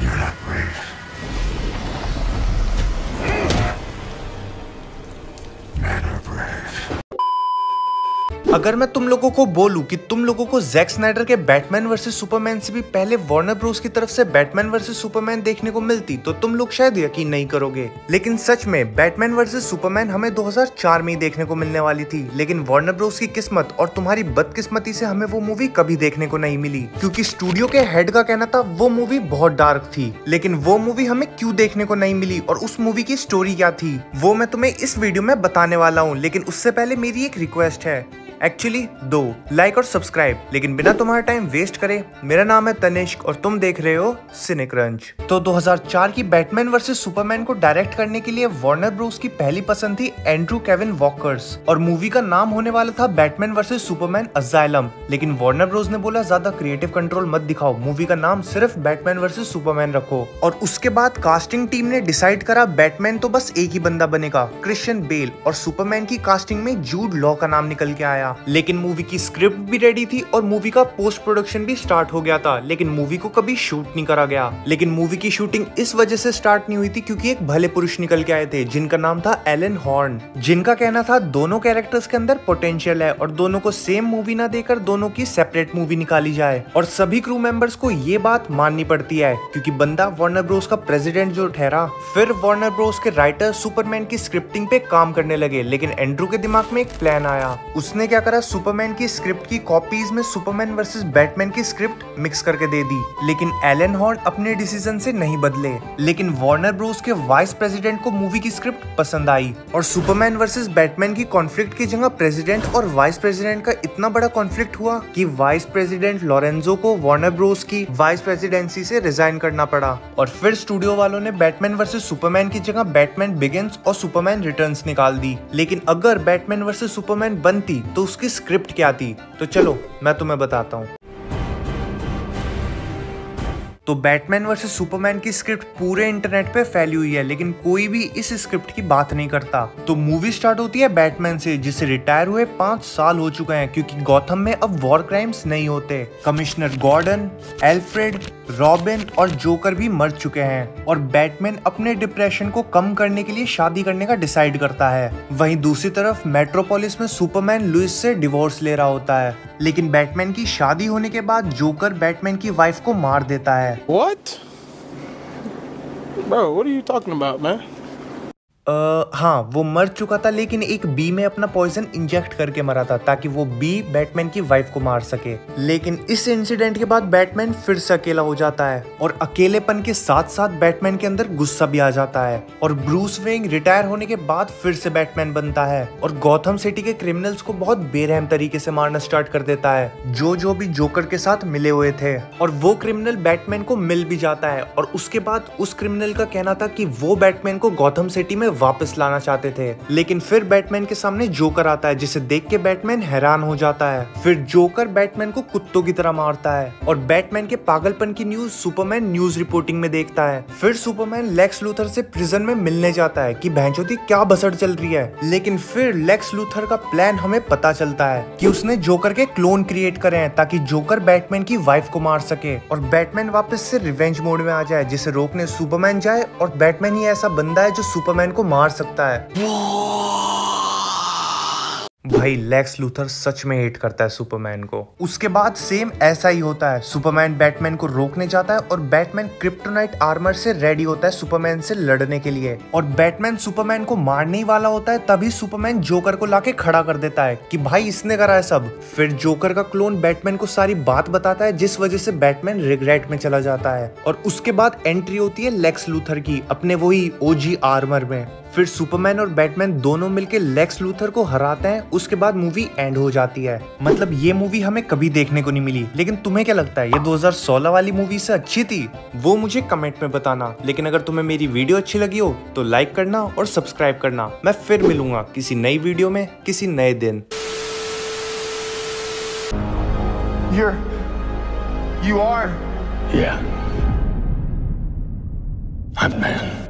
You're not brave. Men are brave. अगर मैं तुम लोगों को बोलूं कि तुम लोगों को जैक स्नाइडर के बैटमैन वर्सेस सुपरमैन से भी पहले वार्नर ब्रोस की तरफ से बैटमैन वर्सेस सुपरमैन देखने को मिलती तो तुम लोग शायद यकीन नहीं करोगे, लेकिन सच में बैटमैन वर्सेस सुपरमैन हमें 2004 में ही देखने को मिलने वाली थी। लेकिन वार्नर ब्रोस की किस्मत और तुम्हारी बदकिस्मती से हमें वो मूवी कभी देखने को नहीं मिली, क्योंकि स्टूडियो के हेड का कहना था वो मूवी बहुत डार्क थी। लेकिन वो मूवी हमें क्यों देखने को नहीं मिली और उस मूवी की स्टोरी क्या थी वो मैं तुम्हें इस वीडियो में बताने वाला हूँ। लेकिन उससे पहले मेरी एक रिक्वेस्ट है, एक्चुअली 2 लाइक और सब्सक्राइब। लेकिन बिना तुम्हारा टाइम वेस्ट करे, मेरा नाम है तनिष्क और तुम देख रहे हो सिनेक्रंच। तो 2004 की बैटमैन वर्सेस सुपरमैन को डायरेक्ट करने के लिए वार्नर ब्रोस की पहली पसंद थी एंड्रू केविन वॉकर्स और मूवी का नाम होने वाला था बैटमैन वर्सेस सुपरमैन असाइलम। लेकिन वार्नर ब्रोस ने बोला ज्यादा क्रिएटिव कंट्रोल मत दिखाओ, मूवी का नाम सिर्फ बैटमैन वर्सेस सुपरमैन रखो। और उसके बाद कास्टिंग टीम ने डिसाइड करा बैटमैन तो बस एक ही बंदा बनेगा, क्रिश्चियन बेल, और सुपरमैन की कास्टिंग में जूड लॉ का नाम निकल के आया। लेकिन मूवी की स्क्रिप्ट भी रेडी थी और मूवी का पोस्ट प्रोडक्शन भी स्टार्ट हो गया था, लेकिन मूवी को कभी शूट नहीं करा गया। लेकिन मूवी की शूटिंग इस वजह से स्टार्ट नहीं हुई थी क्योंकि एक भले पुरुष निकल के आए थे जिनका नाम था एलन हॉर्न, जिनका कहना था दोनों कैरेक्टर्स के अंदर पोटेंशियल है और दोनों को सेम मूवी ना देकर दोनों की सेपरेट मूवी निकाली जाए। और सभी क्रू मेंबर्स को ये बात माननी पड़ती है क्योंकि बंदा वार्नर ब्रोस का प्रेसिडेंट जो ठहरा। फिर वार्नर ब्रोस के राइटर सुपरमैन की स्क्रिप्टिंग पे काम करने लगे, लेकिन एंड्रू के दिमाग में एक प्लान आया। उसने क्या करा, सुपरमैन की स्क्रिप्ट की कॉपीज में सुपरमैन वर्सेस बैटमैन की स्क्रिप्ट मिक्स करके दे दी। लेकिन एलन हॉर्न अपने डिसीजन से नहीं बदले। लेकिन वार्नर ब्रोस के वाइस प्रेसिडेंट को मूवी की स्क्रिप्ट पसंद आई और सुपरमैन वर्सेस बैटमैन की कॉन्फ्लिक्ट की जगह प्रेसिडेंट और वाइस प्रेसिडेंट का इतना बड़ा कॉन्फ्लिक्ट हुआ कि वाइस प्रेसिडेंट लॉरेंजो को वार्नर ब्रोस की वाइस प्रेसिडेंसी से रिजाइन करना पड़ा। और फिर स्टूडियो वालों ने बैटमैन वर्सेस सुपरमैन की जगह बैटमैन बिगिंस और सुपरमैन रिटर्न्स निकाल दी। लेकिन अगर बैटमैन वर्सेस सुपरमैन बनती तो उसकी स्क्रिप्ट क्या थी, तो चलो मैं तुम्हें बताता हूँ। तो बैटमैन वर्सेस सुपरमैन की स्क्रिप्ट पूरे इंटरनेट पे फैली हुई है, लेकिन कोई भी इस स्क्रिप्ट की बात नहीं करता। तो मूवी स्टार्ट होती है बैटमैन से, जिसे रिटायर हुए 5 साल हो चुके हैं क्योंकि गॉथम में अब वॉर क्राइम्स नहीं होते। कमिश्नर गॉर्डन, एल्फ्रेड, रॉबिन और जोकर भी मर चुके हैं और बैटमैन अपने डिप्रेशन को कम करने के लिए शादी करने का डिसाइड करता है। वहीं दूसरी तरफ मेट्रोपोलिस में सुपरमैन लुइस से डिवोर्स ले रहा होता है, लेकिन बैटमैन की शादी होने के बाद जोकर बैटमैन की वाइफ को मार देता है। What? Bro, what are you talking about, man? हाँ, वो मर चुका था लेकिन एक बी में अपना पॉइजन इंजेक्ट करके मरा था ताकि वो बी बैटमैन की वाइफ को मार सके। लेकिन इस इंसिडेंट के बाद बैटमैन फिर से अकेला हो जाता है और अकेलेपन के साथ साथ बैटमैन के अंदर गुस्सा भी आ जाता है और ब्रूस वेन रिटायर होने के बाद फिर से बैटमैन बनता है और गॉथम सिटी के क्रिमिनल्स को बहुत बेरहम तरीके से मारना स्टार्ट कर देता है जो भी जोकर के साथ मिले हुए थे। और वो क्रिमिनल बैटमैन को मिल भी जाता है और उसके बाद उस क्रिमिनल का कहना था कि वो बैटमैन को गॉथम सिटी में वापस लाना चाहते थे। लेकिन फिर बैटमैन के सामने जोकर आता है जिसे देख के बैटमैन हैरान हो जाता है। फिर जोकर बैटमैन को कुत्तों की तरह मारता है और बैटमैन के पागलपन की न्यूज सुपरमैन न्यूज रिपोर्टिंग में देखता है। फिर सुपरमैन लेक्स लूथर से प्रिजन में मिलने जाता है कि भैंचोदी क्या बसड़ चल रही है। लेकिन फिर लेक्स लूथर का प्लान हमें पता चलता है कि उसने जोकर के क्लोन क्रिएट करे हैं ताकि जोकर बैटमैन की वाइफ को मार सके और बैटमैन वापस से रिवेंज मोड में आ जाए, जिसे रोकने सुपरमैन जाए और बैटमैन ही ऐसा बंदा है जो सुपरमैन को मार सकता है। भाई लेक्स लूथर सच में हेट करता है सुपरमैन को। उसके बाद सेम ऐसा ही होता है, सुपरमैन बैटमैन को रोकने जाता है और बैटमैन क्रिप्टोनाइट आर्मर से रेडी होता है सुपरमैन से लड़ने के लिए और बैटमैन सुपरमैन को मारने ही वाला होता है तभी सुपरमैन जोकर को लाके खड़ा कर देता है कि भाई इसने करा है सब। फिर जोकर का क्लोन बैटमैन को सारी बात बताता है जिस वजह से बैटमैन रिग्रेट में चला जाता है और उसके बाद एंट्री होती है लेक्स लूथर की अपने वही ओजी आर्मर में। फिर सुपरमैन और बैटमैन दोनों मिलकर लेक्स लूथर को हराते हैं। उसके बाद मूवी एंड हो जाती है। मतलब ये मूवी हमें कभी देखने को नहीं मिली, लेकिन तुम्हें क्या लगता है ये 2016 वाली मूवी से अच्छी थी? वो मुझे कमेंट में बताना। लेकिन अगर तुम्हें मेरी वीडियो अच्छी लगी हो तो लाइक करना और सब्सक्राइब करना। मैं फिर मिलूंगा किसी नई वीडियो में किसी नए दिन। You are? Yeah. I'm man.